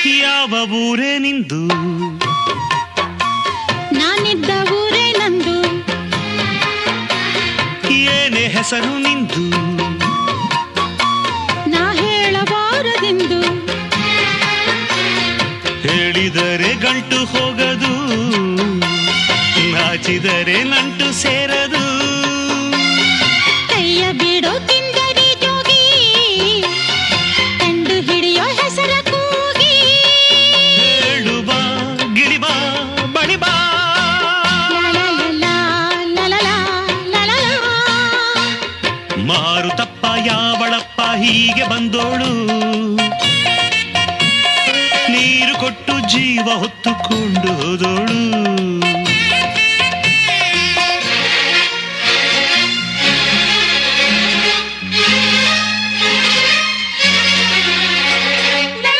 ಯಾವ ಊರೇ ನಿಂದು? ನಾನಿದ್ದ ಊರೇ ನಂದು. ಏನೇ ಹೆಸರು ನಿಂದು? ನಾ ಹೇಳಬಾರದೆಂದು. ಹೇಳಿದರೆ ಗಂಟು ಹೋಗದು, ನಾಚಿದರೆ ನಂಟು ಸೇರದು. ಕೈಯ ಬಿಡೋ ತಿಂದರಿ ಜೋಗಿ, ಕಂಡು ಹಿಡಿಯೋ ಹೆಸರ ಕೂಗಿ. ಹೇಳು ಬಾ ಗಿಳಿಬಾ ಬಳಿಬಾ. ಮಾರುತಪ್ಪ ಯಾವಳಪ್ಪ ಹೀಗೆ ಬಂದೋಳು, ನೀರು ಕೊಟ್ಟು ಜೀವ ಹೊತ್ತುಕೊಂಡು ಹೋದೋಳು.